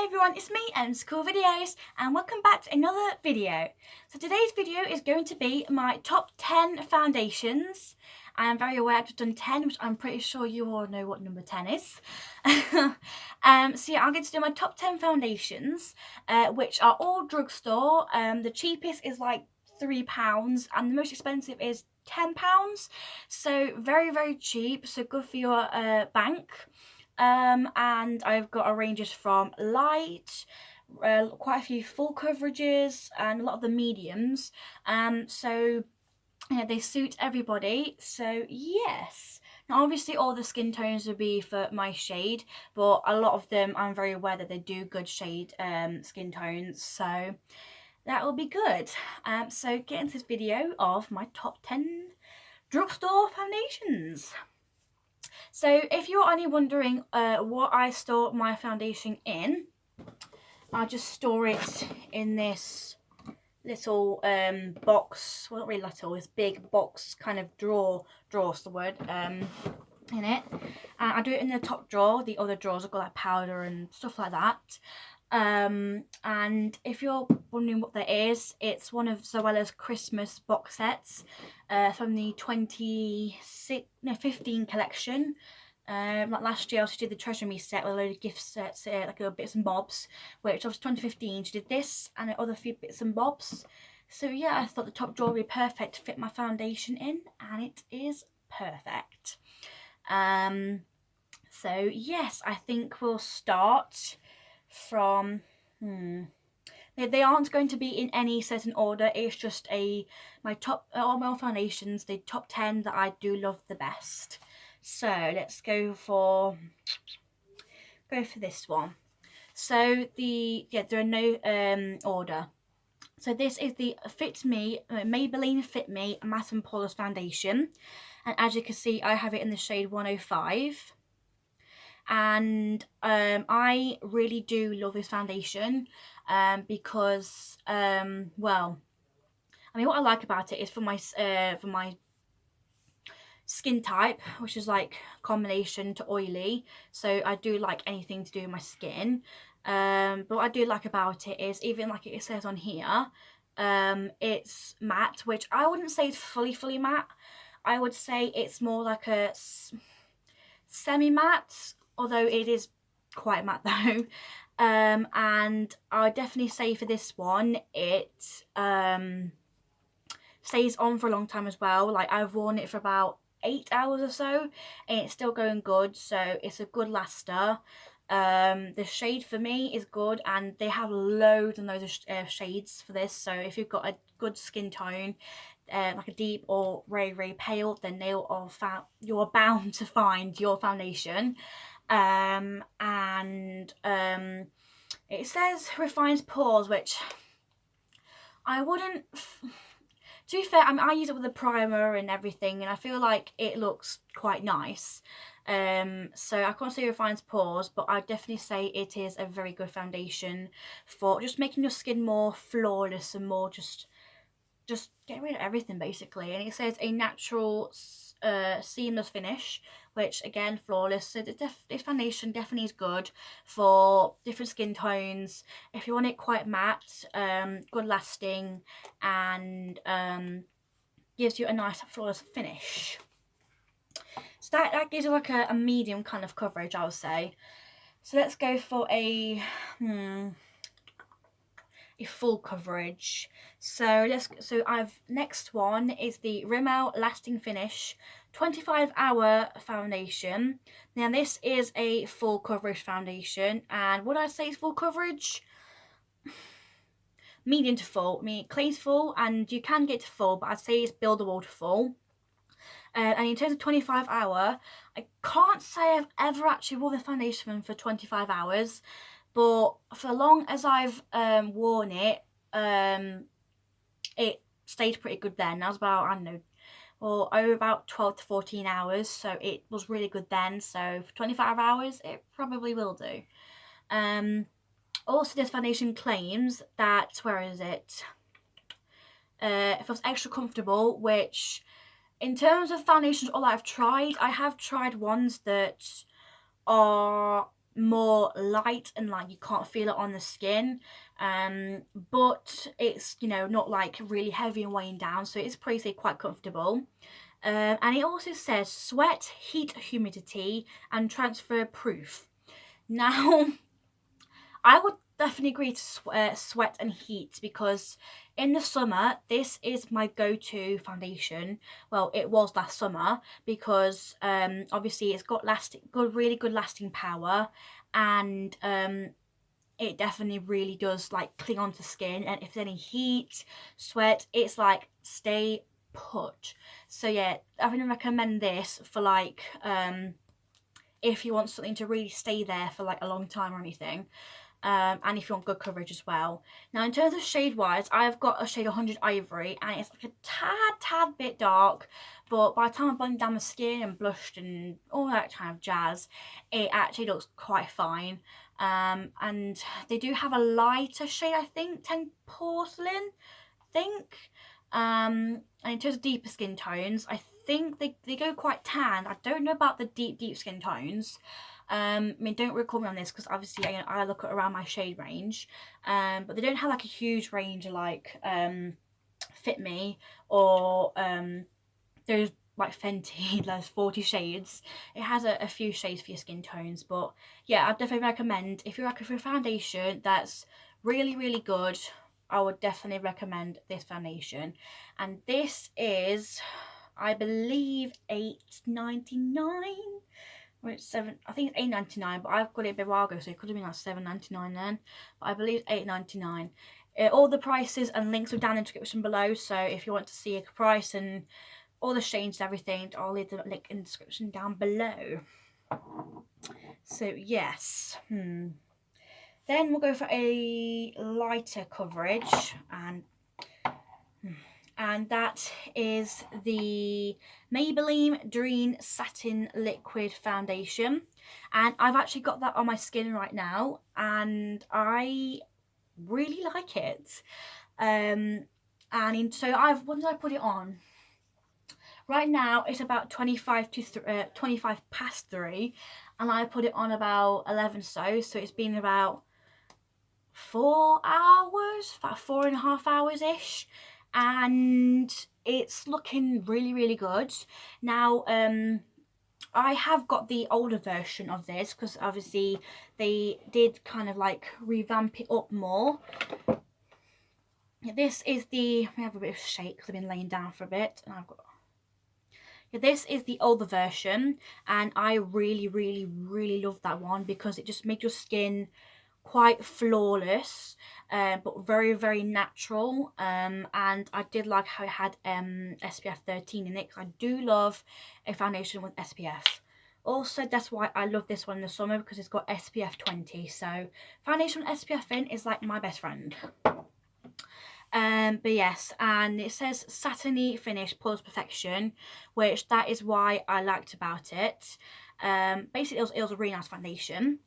Hi everyone, it's me, Cool Videos, and welcome back to another video. So today's video is going to be my top 10 foundations. I am very aware I've done 10, which I'm pretty sure you all know what number 10 is. So yeah, I'm going to do my top 10 foundations, which are all drugstore. The cheapest is like £3 and the most expensive is £10. So very cheap, so good for your bank. And I've got a ranges from light, quite a few full coverages, and a lot of the mediums. So yeah, they suit everybody. So yes. Now obviously all the skin tones would be for my shade, but a lot of them I'm very aware that they do good shade skin tones. So that will be good. So get into this video of my top 10 drugstore foundations. So if you're only wondering what I store my foundation in, I just store it in this little box. Well, not really little, this big box kind of draw's the word, in it. And I do it in the top drawer. The other drawers have got like powder and stuff like that. And if you're wondering what that is, it's one of Zoella's Christmas box sets from the 15 collection. Like last year she did the Treasure Me set with a load of gift sets, like little bits and bobs, which was 2015 she did this and other few bits and bobs. So yeah, I thought the top drawer would be perfect to fit my foundation in, and it is perfect. So yes, I think we'll start from they aren't going to be in any certain order. It's just my top all my foundations, the top 10 that I do love the best. So let's go for this one. So there are no order. So this is the Fit Me Maybelline Fit Me Matte and Poreless foundation, and as you can see I have it in the shade 105. And I really do love this foundation because well, I mean, what I like about it is for my skin type, which is like combination to oily, so I do like anything to do with my skin. But what I do like about it is, even like it says on here, it's matte, which I wouldn't say it's fully matte. I would say it's more like a semi-matte, although it is quite matte though. And I would definitely say for this one it stays on for a long time as well. Like I've worn it for about 8 hours or so and it's still going good, so it's a good laster. The shade for me is good, and they have loads and loads of shades for this, so if you've got a good skin tone, like a deep or very pale, then you're bound to find your foundation. It says refines pores, which I wouldn't. To be fair, I mean, I use it with a primer and everything, and I feel like it looks quite nice. So I can't say it refines pores, but I definitely say it is a very good foundation for just making your skin more flawless and more just get rid of everything basically. And it says a natural seamless finish, which again, flawless. So this foundation definitely is good for different skin tones. If you want it quite matte, good lasting, and gives you a nice flawless finish. So that gives you like a medium kind of coverage, I would say. So let's go for a full coverage. So next one is the Rimmel Lasting Finish 25-hour foundation. Now this is a full coverage foundation, and would I say it's full coverage? Medium to full. I mean, it claims full and you can get to full, but I'd say it's buildable to full. And in terms of 25-hour, I can't say I've ever actually worn the foundation for 25 hours, but for as long as I've worn it, it stayed pretty good then. That was about, I don't know, or over about 12 to 14 hours, so it was really good then. So for 25 hours, it probably will do. Also, this foundation claims that, where is it? It feels extra comfortable, which in terms of foundations, all I've tried, I have tried ones that are more light and like you can't feel it on the skin, but it's, you know, not like really heavy and weighing down, so it's pretty quite comfortable. And it also says sweat, heat, humidity and transfer proof. Now I would definitely agree to sweat and heat, because in the summer this is my go-to foundation. Well, it was last summer, because obviously it's got really good lasting power, and it definitely really does like cling onto skin, and if there's any heat, sweat, it's like stay put. So yeah, I would recommend this for like if you want something to really stay there for like a long time or anything. And if you want good coverage as well. Now in terms of shade wise, I've got a shade 100 Ivory, and it's like a tad bit dark, but by the time I blend down my skin and blushed and all that kind of jazz, it actually looks quite fine. And they do have a lighter shade, I think, 10 Porcelain, and in terms of deeper skin tones, I think they go quite tan. I don't know about the deep skin tones. I mean, don't recall me on this, because obviously I look at around my shade range, but they don't have like a huge range like Fit Me or those like Fenty, there's 40 shades. It has a few shades for your skin tones, but yeah, I'd definitely recommend, if you're looking for a foundation that's really good, I would definitely recommend this foundation. And this is, I believe, $8.99. Or it's seven. I think it's $8.99, but I've got it a bit while ago, so it could have been like $7.99 then. But I believe it's $8.99. All the prices and links are down in the description below. So if you want to see a price and all the shades and everything, I'll leave the link in the description down below. So yes. Then we'll go for a lighter coverage, and that is the Maybelline Dream Satin Liquid Foundation, and I've actually got that on my skin right now, and I really like it. And so when did I put it on? Right now it's about 25 past 3, and I put it on about 11, so it's been about 4 hours, about 4.5 hours ish, and it's looking really good. Now I have got the older version of this, because obviously they did kind of like revamp it up more. This is we have a bit of shake because I've been laying down for a bit, and this is the older version, and I really love that one, because it just made your skin quite flawless, but very natural. And I did like how it had SPF 13 in it, because I do love a foundation with SPF. Also, that's why I love this one in the summer, because it's got SPF 20. So foundation with SPF in is like my best friend. But yes, and it says satiny finish, pores perfection, which that is why I liked about it. Basically it was a really nice foundation.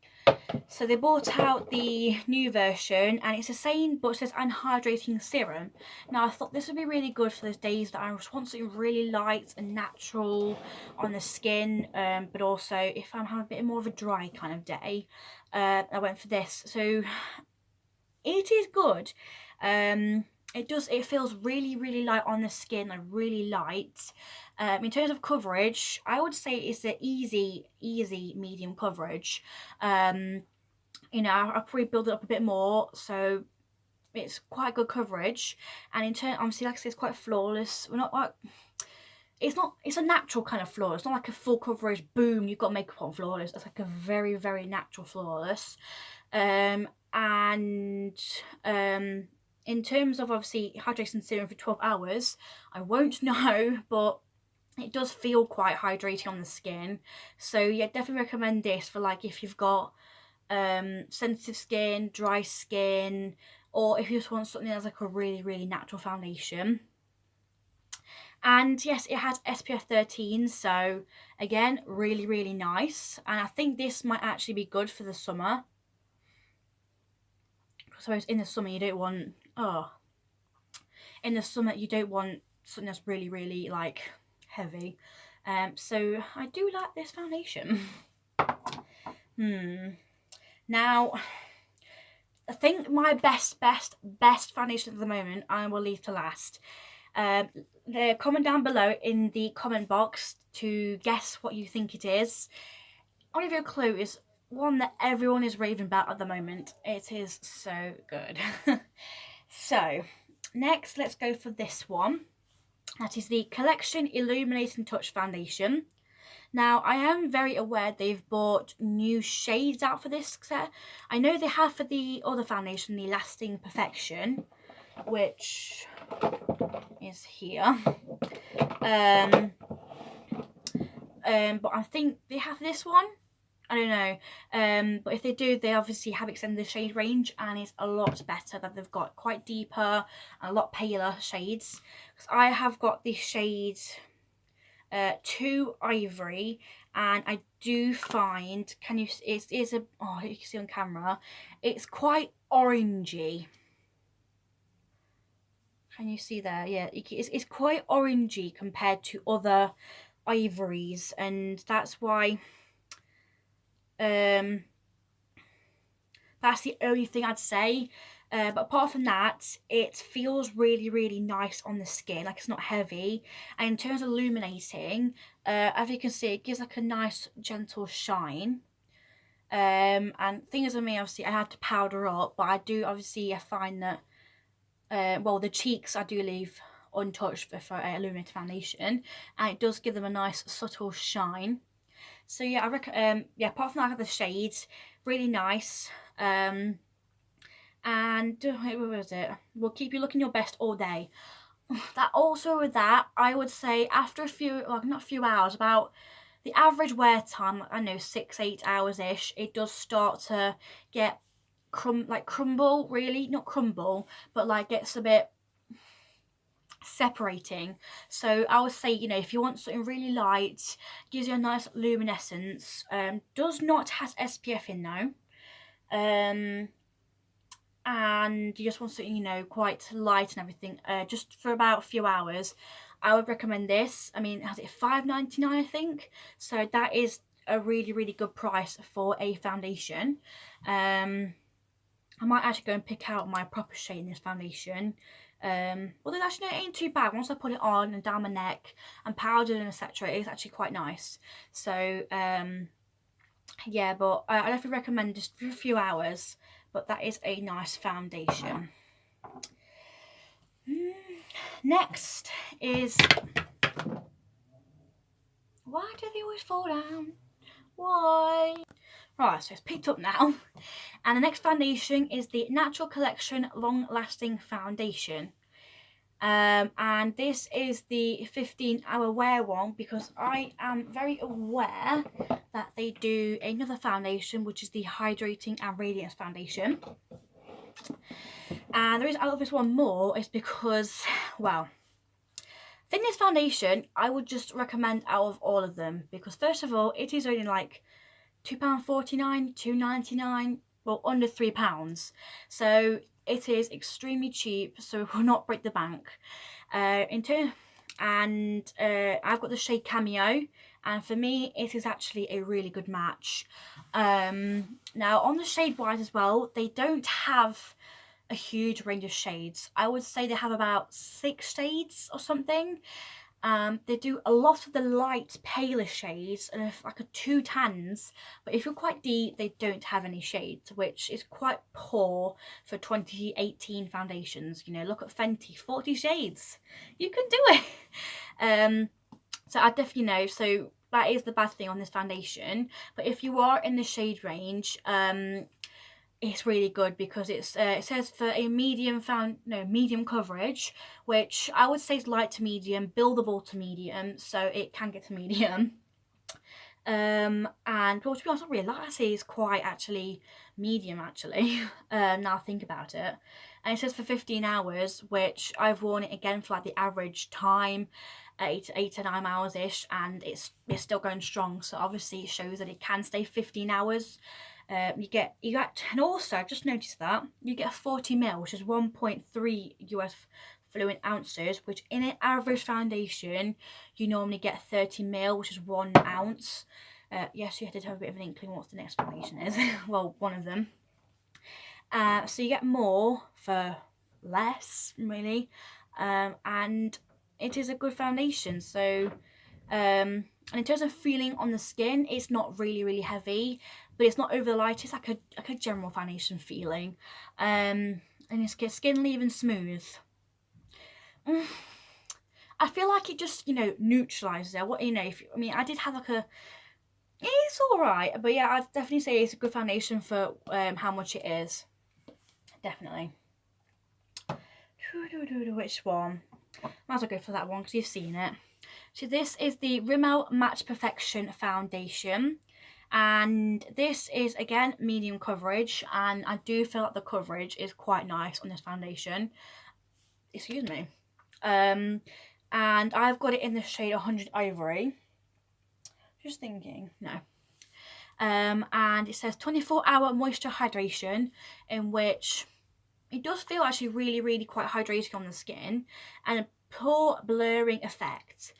So they brought out the new version, and it's the same, but it says anhydrating serum. Now I thought this would be really good for those days that I just want something really light and natural on the skin, but also if I'm having a bit more of a dry kind of day, I went for this. So it is good. It feels really light on the skin, like really light. In terms of coverage, I would say it's an easy medium coverage. You know, I'll probably build it up a bit more, so it's quite good coverage. And in turn, obviously, like I said, it's quite flawless. We're not like, it's a natural kind of flawless. It's not like a full coverage, boom, you've got makeup on flawless. It's like a very natural flawless. And in terms of obviously hydration serum for 12 hours, I won't know, but it does feel quite hydrating on the skin. So yeah, definitely recommend this for like if you've got sensitive skin, dry skin, or if you just want something that's like a really natural foundation. And yes, it has SPF 13, so again, really nice. And I think this might actually be good for the summer. I suppose in the summer you don't want, in the summer you don't want something that's really like heavy. So I do like this foundation. Now, I think my best foundation at the moment I will leave to last. Comment down below in the comment box to guess what you think it is. I'll give you a clue. It's one that everyone is raving about at the moment. It is so good. So, next let's go for this one. That is the Collection Illuminating Touch Foundation. Now, I am very aware they've bought new shades out for this set. I know they have for the other foundation, the Lasting Perfection, which is here. But I think they have this one. I don't know. But if they do, they obviously have extended the shade range, and it's a lot better. That they've got quite deeper and a lot paler shades. Because I have got the shade 2 Ivory, and I do find, you can see on camera, it's quite orangey. Can you see there? Yeah, it's quite orangey compared to other ivories, and that's why that's the only thing I'd say. But apart from that, it feels really nice on the skin. Like, it's not heavy, and in terms of illuminating, as you can see, it gives like a nice gentle shine. And thing is with me, obviously I had to powder up, but I do obviously I find that well, the cheeks I do leave untouched for illuminated foundation, and it does give them a nice subtle shine. So yeah, I reckon yeah, apart from that, I have the shades really nice. And what was it? Will keep you looking your best all day. That also, with that, I would say after a few, like not a few hours, about the average wear time, I know 6-8 hours ish, it does start to get crumble, really, not crumble, but like gets a bit separating. So I would say, you know, if you want something really light, gives you a nice luminescence, does not have SPF in now, and you just want something, you know, quite light and everything, just for about a few hours, I would recommend this. I mean, it has it $5.99, I think, so that is a really good price for a foundation. I might actually go and pick out my proper shade in this foundation. Although actually, no, it ain't too bad. Once I put it on and down my neck and powdered and etc., it's actually quite nice. So yeah, but I definitely recommend just for a few hours. But that is a nice foundation. Next is, why do they always fall down? Why? Right, so it's picked up now. And the next foundation is the Natural Collection Long Lasting Foundation. And this is the 15-hour wear one, because I am very aware that they do another foundation, which is the Hydrating and Radiance Foundation. And the reason I love this one more is because, well, I think this foundation I would just recommend out of all of them, because first of all, it is only like £2.49, £2.99, well, under £3. So it is extremely cheap, so it will not break the bank. I've got the shade Cameo, and for me it is actually a really good match. Now on the shade wise as well, they don't have a huge range of shades. I would say they have about 6 shades or something. They do a lot of the light paler shades and like a 2 tans, but if you're quite deep, they don't have any shades, which is quite poor for 2018 foundations. You know, look at Fenty, 40 shades, you can do it. So I definitely know, so that is the bad thing on this foundation. But if you are in the shade range, it's really good, because it says for a medium coverage, which I would say is light to medium, buildable to medium, so it can get to medium. And well, to be honest, I really like it. It's quite actually medium actually. Now I think about it, and it says for 15 hours, which I've worn it again for like the average time, 8 to 9 hours ish, and it's still going strong. So obviously it shows that it can stay 15 hours. You get, and also I've just noticed that you get a 40ml, which is 1.3 US fluid ounces, which in an average foundation you normally get 30ml, which is 1 ounce. Yes, you did have a bit of an inkling what the next foundation is. Well, one of them. So you get more for less, really, and it is a good foundation. So, and in terms of feeling on the skin, it's not really heavy, but it's not over the light. It's like a general foundation feeling, and it's skin leaving smooth. I feel like it just, neutralises it. What, I did have like it's alright, but yeah, I'd definitely say it's a good foundation for how much it is. Definitely. Which one? Might as well go for that one because you've seen it. So this is the Rimmel Match Perfection Foundation. And this is, again, medium coverage. And I do feel like the coverage is quite nice on this foundation. Excuse me. And I've got it in the shade 100 Ivory. Just thinking. No. And it says 24-hour moisture hydration, in which it does feel actually really quite hydrating on the skin, and a pore blurring effect.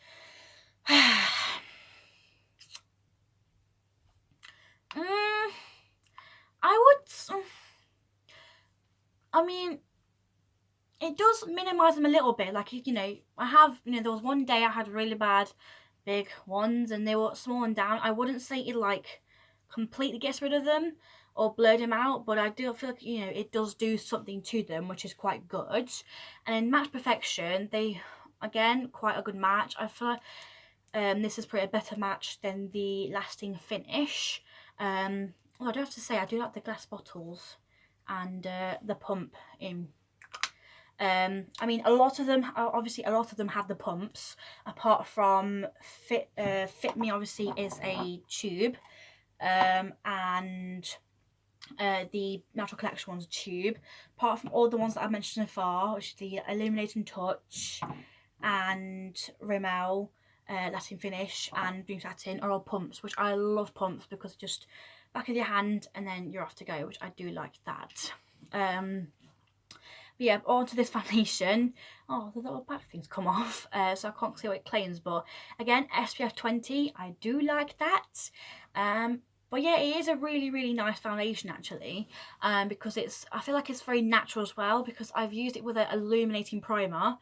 It does minimise them a little bit. Like, I have, there was one day I had really bad big ones and they were small and down. I wouldn't say it like completely gets rid of them or blurred them out, but I do feel like, it does do something to them, which is quite good. And in Match Perfection, they, again, quite a good match. I feel like this is pretty a better match than the Lasting Finish. Well, I do have to say, I do like the glass bottles and the pump in. A lot of them have the pumps, apart from Fit Me obviously is a tube, and the Natural Collection one's a tube. Apart from all the ones that I've mentioned so far, which is the Illuminating Touch and Rimmel, Lasting Finish and Dream Satin, are all pumps, which I love pumps because it's just back of your hand and then you're off to go, which I do like that. But yeah, on to this foundation. Oh, the little back things come off, so I can't see what it claims. But again, SPF 20, I do like that. But yeah, it is a really nice foundation actually, because I feel like it's very natural as well, because I've used it with an illuminating primer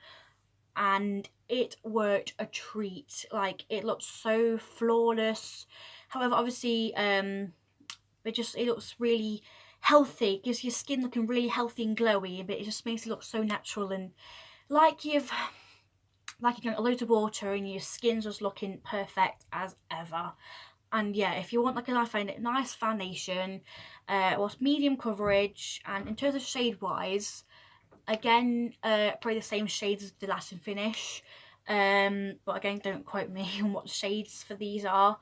and it worked a treat. Like, it looks so flawless. However, obviously, it looks really healthy, it gives your skin looking really healthy and glowy, but it just makes it look so natural and like you've drunk a load of water and your skin's just looking perfect as ever. And yeah, if you want like a nice foundation, what's medium coverage, and in terms of shade wise, again, probably the same shades as the Lasting Finish, but again, don't quote me on what shades for these are.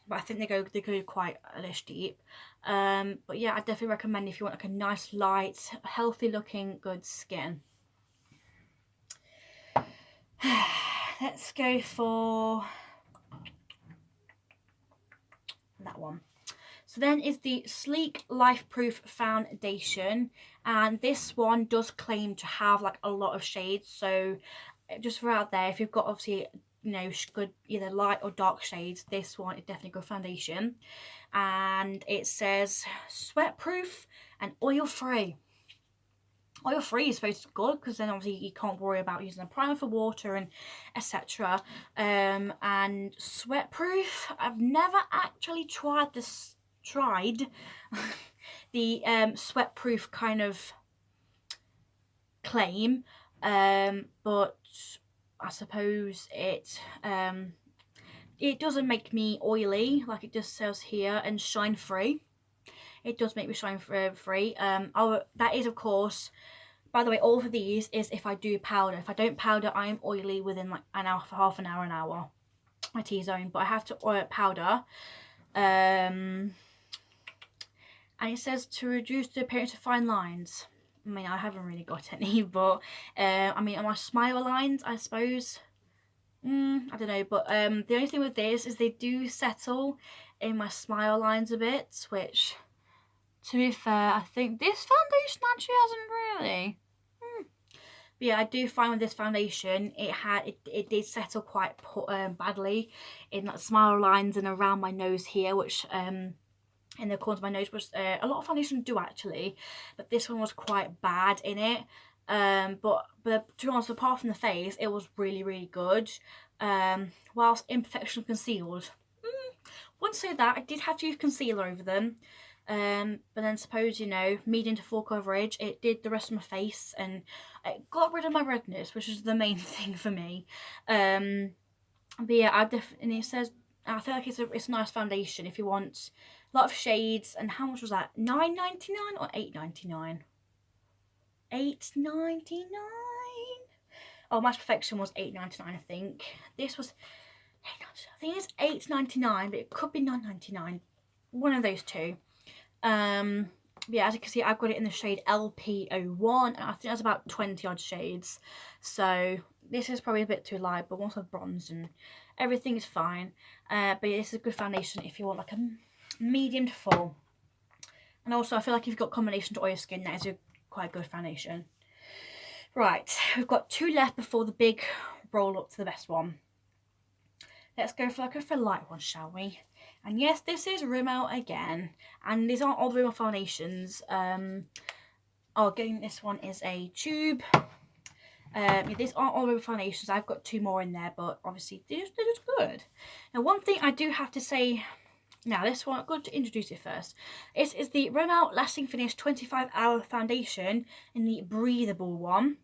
But I think they go quite a lish deep. But yeah, I definitely recommend if you want like a nice, light, healthy looking, good skin. Let's go for that one. So then is the Sleek Life Proof Foundation, and this one does claim to have like a lot of shades. So just for out there, if you've got obviously good either light or dark shades, this one is definitely a good foundation. And it says sweat proof and oil free. Oil free is supposed to be good because then obviously you can't worry about using a primer for water and etc. And sweat proof, I've never actually tried the sweat proof kind of claim, but I suppose it doesn't make me oily like it just says here, and shine free. It does make me shine free. That is, of course, by the way, all of these is if I do powder. If I don't powder, I am oily within like an hour, half an hour, my T-zone. But I have to powder. And it says to reduce the appearance of fine lines. I mean, I haven't really got any, but on my smile lines, I suppose. I don't know, but the only thing with this is they do settle in my smile lines a bit, which, to be fair, I think this foundation actually hasn't really. But yeah, I do find with this foundation, it did settle quite badly in like smile lines and around my nose here, which in the corners of my nose, which a lot of foundations do actually, but this one was quite bad in it. But to be honest, apart from the face, it was really, really good. Whilst imperfection concealed, wouldn't say that. I did have to use concealer over them. But then suppose, you know, medium to full coverage, it did the rest of my face and it got rid of my redness, which is the main thing for me. But yeah, and it says, I feel like it's a nice foundation if you want a lot of shades. And how much was that? $9.99 or $8.99? $8.99. Oh, Match Perfection was $8.99, I think. This was I think it's $8.99, but it could be $9.99. One of those two. Yeah, as you can see, I've got it in the shade LP01, and I think that's about 20 odd shades. So this is probably a bit too light, but once I've bronzed and everything is fine. But yeah, this is a good foundation if you want like a medium to full. And also, I feel like if you've got combination to oil skin, that is a quite good foundation. Right, we've got 2 left before the big roll up to the best one. Let's go for a light one, shall we? And yes, this is Rimmel again, and these aren't all the Rimmel foundations. Again, this one is a tube. These aren't all Rimmel foundations. I've got 2 more in there, but obviously they're just good. Now, one thing I do have to say. Now, this one, I'm going to introduce it first. It is the Rimmel Lasting Finish 25-Hour Foundation in the breathable one.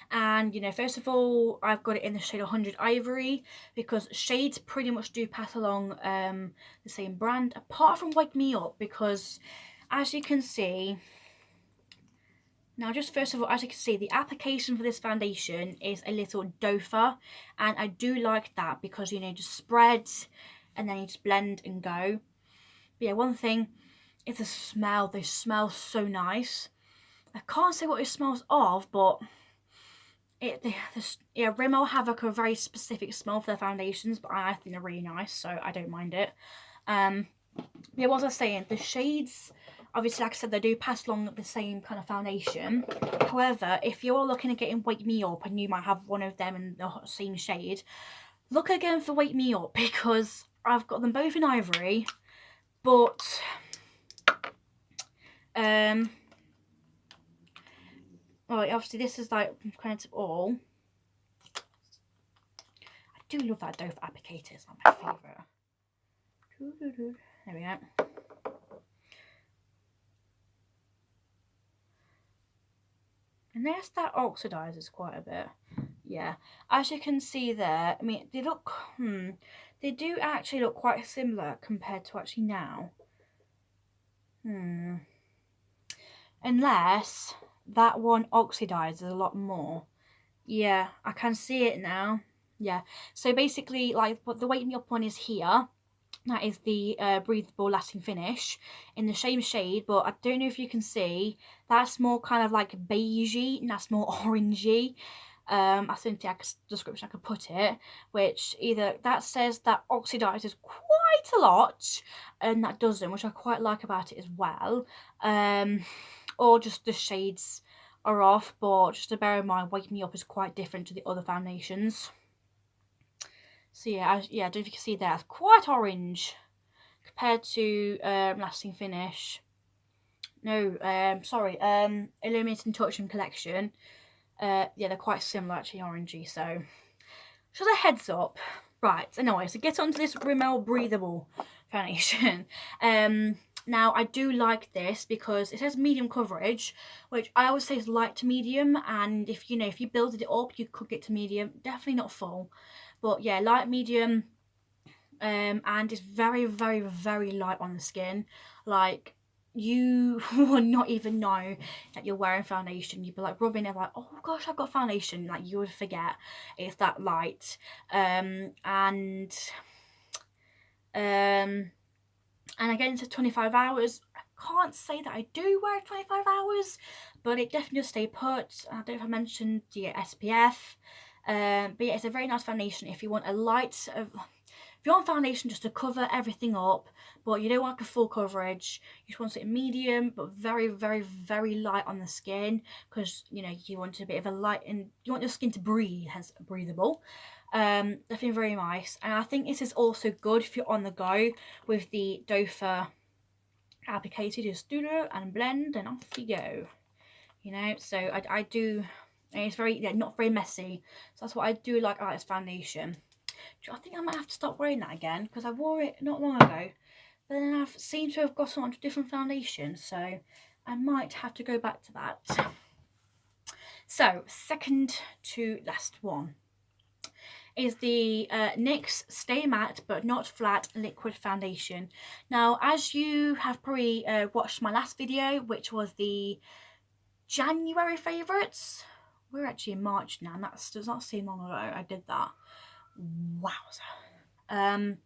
And, you know, first of all, I've got it in the shade 100 Ivory because shades pretty much do pass along the same brand, apart from Wake Me Up, because as you can see, now just first of all, as you can see, the application for this foundation is a little dofer, and I do like that because, you know, just spread and then you just blend and go. But yeah, one thing is the smell. They smell so nice. I can't say what it smells of, but Rimmel have like a very specific smell for their foundations, but I think they're really nice, so I don't mind it. Yeah, what was I saying? The shades, obviously, like I said, they do pass along the same kind of foundation. However, if you're looking at getting Wake Me Up and you might have one of them in the same shade, look again for Wake Me Up because I've got them both in Ivory, but well, obviously this is like kind of all. I do love that doe applicator. It's not my favourite. There we go. And there's that oxidizes quite a bit. Yeah, as you can see there, I mean, they look, they do actually look quite similar compared to actually now. Unless that one oxidizes a lot more. Yeah, I can see it now. Yeah, so basically, like, what the Wake Me Up one is here. That is the breathable lasting finish in the same shade, but I don't know if you can see, that's more kind of like beigey and that's more orangey. I think the description I could put it, which either that says that oxidizes quite a lot and that doesn't, which I quite like about it as well. Or just the shades are off, but just to bear in mind, Wake Me Up is quite different to the other foundations. So yeah, I don't know if you can see there, it's quite orange compared to Lasting Finish. No, sorry, Illuminating Touch and Collection. Yeah, they're quite similar actually, orangey, so just a heads up. Right, anyway, so get onto this Rimmel Breathable foundation. Now, I do like this because it says medium coverage, which I always say is light to medium, and if you builded it up, you could get to medium. Definitely not full, but yeah, light, medium, and it's very, very, very light on the skin. Like, you will not even know that you're wearing foundation. You'd be like rubbing it like, oh gosh, I've got foundation. Like, you would forget it's that light. And again, it's 25 hours. I can't say that I do wear 25 hours, but it definitely does stay put. I don't know if I mentioned the SPF. But yeah, it's a very nice foundation if you want a light, you want foundation just to cover everything up, but you don't want like a full coverage, you just want something medium but very, very, very light on the skin, because you know you want a bit of a light and you want your skin to breathe, hence breathable. Definitely very nice. And I think this is also good if you're on the go with the doe applicator. Just do it and blend and off you go, you know. So I do, and it's very, yeah, not very messy, so that's what I do like about this foundation. I think I might have to stop wearing that again, because I wore it not long ago, but then I've seemed to have got on to different foundations, so I might have to go back to that. So second to last one is the NYX Stay Matte But Not Flat Liquid Foundation. Now, as you have probably watched my last video, which was the January favourites, we're actually in March now, and that does not seem long ago I did that. Wowza.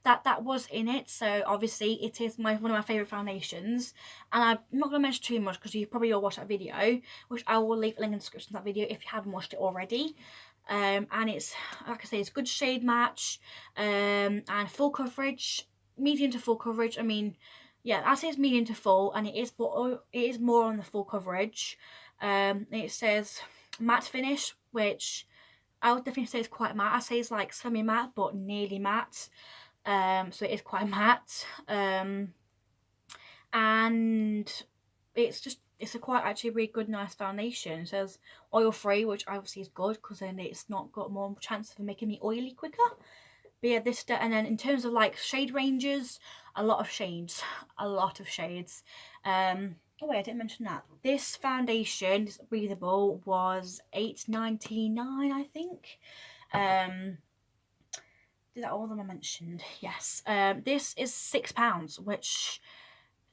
That was in it, so obviously it is one of my favourite foundations, and I'm not going to mention too much because you probably all watched that video, which I will leave a link in the description of that video if you haven't watched it already. And it's, like I say, it's good shade match, and full coverage, medium to full coverage. I mean, yeah, I say it's medium to full, and it is more on the full coverage. It says matte finish, which I would definitely say it's quite matte. I say it's like semi-matte, but nearly matte. So it is quite matte. And it's a quite actually really good, nice foundation. It says oil free, which obviously is good because then it's not got more chance of making me oily quicker. But yeah, and then in terms of like shade ranges, a lot of shades. Oh wait, I didn't mention that. This foundation, this breathable, was $8.99, I think. Did that all of them I mentioned? Yes. This is £6, which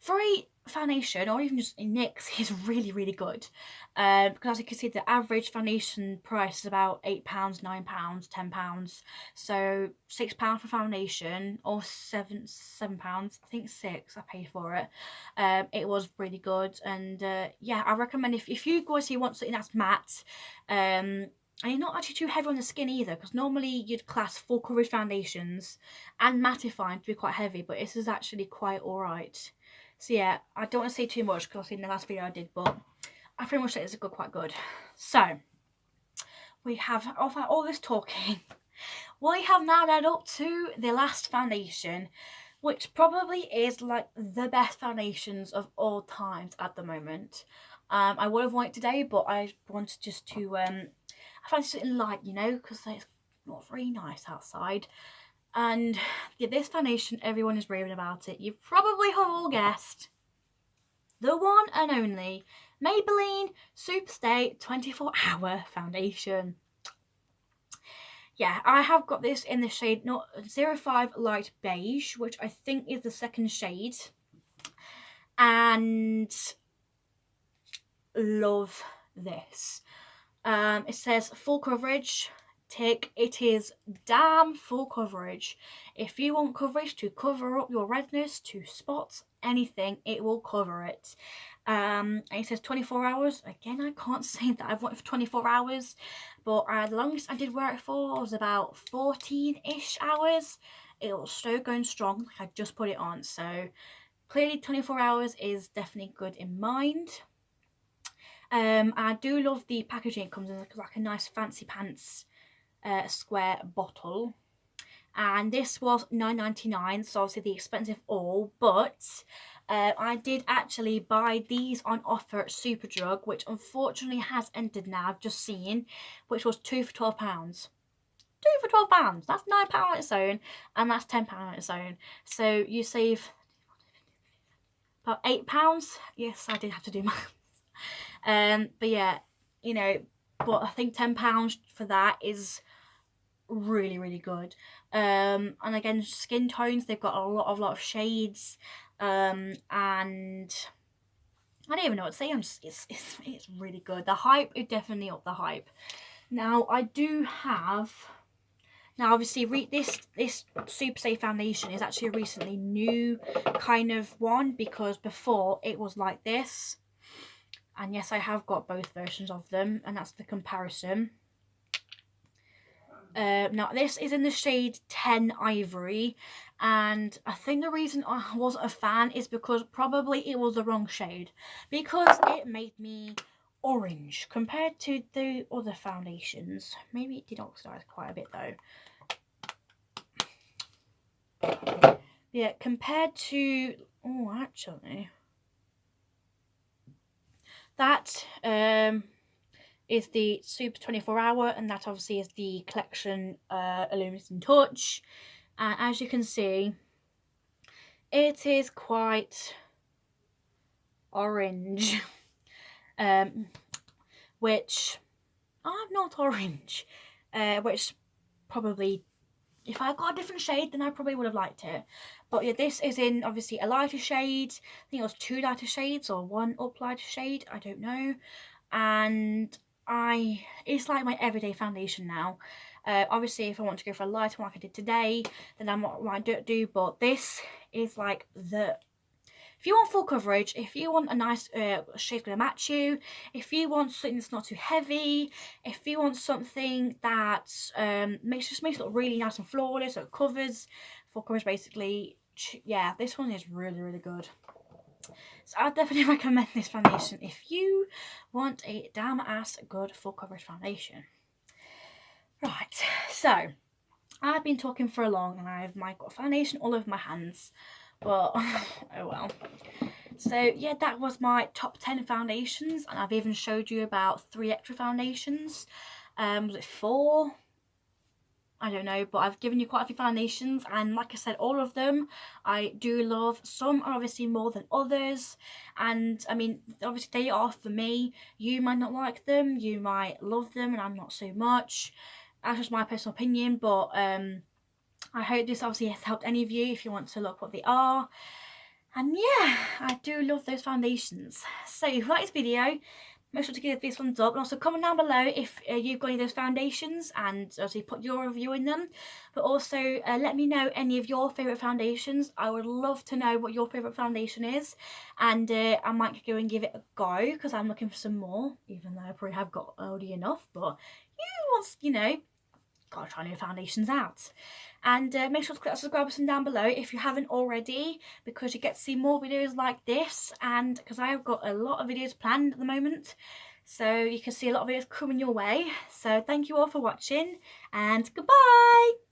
for a foundation, or even just a NYX, is really, really good. Because as you can see, the average foundation price is about £8, £9, £10. So £6 for foundation, or £7, I think 6 I paid for it. It was really good, and yeah, I recommend if you guys want something that's matte, and you're not actually too heavy on the skin either, because normally you'd class full coverage foundations and mattifying to be quite heavy, but this is actually quite alright. So yeah, I don't want to say too much because in the last video I did, but I pretty much say it's quite good. So we have, over all this talking, we have now led up to the last foundation, which probably is like the best foundations of all times at the moment. I would have wanted today, but I wanted just to I fancy something light, you know, because it's not very nice outside. And yeah, this foundation, everyone is raving about it. You probably have all guessed. The one and only Maybelline Superstay 24-Hour Foundation. Yeah, I have got this in the shade 05 Light Beige, which I think is the second shade. And love this. It says full coverage. Tick. It is damn full coverage. If you want coverage to cover up your redness, to spots, anything, it will cover it. And it says 24 hours. Again, I can't say that I've worn it for 24 hours, but the longest I did wear it for was about 14-ish hours. It was still going strong. I just put it on, so clearly 24 hours is definitely good in mind. I do love the packaging. It comes in like a nice fancy pants square bottle, and this was $9.99, so obviously the expensive all, but I did actually buy these on offer at Superdrug, which unfortunately has ended now, I've just seen, which was 2 for £12. 2 for £12, that's £9 on its own, and that's £10 on its own, so you save about £8. Yes, I did have to do maths. But yeah, you know, but I think £10 for that is really, really good. And again, skin tones, they've got a lot of shades, and I don't even know what to say. It's really good. The hype is definitely up the hype. Now I do have. Now obviously this Super Stay foundation is actually a recently new kind of one, because before it was like this. And yes, I have got both versions of them, and that's the comparison. Now this is in the shade 10 Ivory, and I think the reason I wasn't a fan is because probably it was the wrong shade, because it made me orange compared to the other foundations. Maybe it did oxidize quite a bit though. Yeah, compared to, oh actually, that is the Super 24 Hour, and that obviously is the collection Illuminating Touch. And as you can see, it is quite orange, which I'm not orange, which probably, if I got a different shade, then I probably would have liked it. But yeah, this is in obviously a lighter shade. I think it was 2 lighter shades or 1 up lighter shade, I don't know. And it's like my everyday foundation now. Obviously, if I want to go for a lighter one like I did today, then I'm not what I do. But this is like if you want full coverage, if you want a nice shade going to match you, if you want something that's not too heavy, if you want something that makes it look really nice and flawless, so it covers, full coverage basically, yeah, this one is really, really good. So I definitely recommend this foundation if you want a damn ass good full coverage foundation. Right, so I've been talking for a long and I've got foundation all over my hands, but oh well. So yeah, that was my top 10 foundations, and I've even showed you about 3 extra foundations. Was it 4? I don't know, but I've given you quite a few foundations, and like I said, all of them I do love. Some are obviously more than others, and I mean, obviously they are for me. You might not like them, you might love them, and I'm not so much. That's just my personal opinion, but I hope this obviously has helped any of you if you want to look what they are. And yeah, I do love those foundations. So if you like this video, make sure to give this thumbs up, and also comment down below if you've got any of those foundations, and also put your review in them. But also let me know any of your favourite foundations. I would love to know what your favourite foundation is, and I might go and give it a go because I'm looking for some more, even though I probably have got already enough. But you know, gotta try new foundations out. And make sure to click that subscribe button down below if you haven't already, because you get to see more videos like this, and because I've got a lot of videos planned at the moment, so you can see a lot of videos coming your way. So thank you all for watching, and goodbye.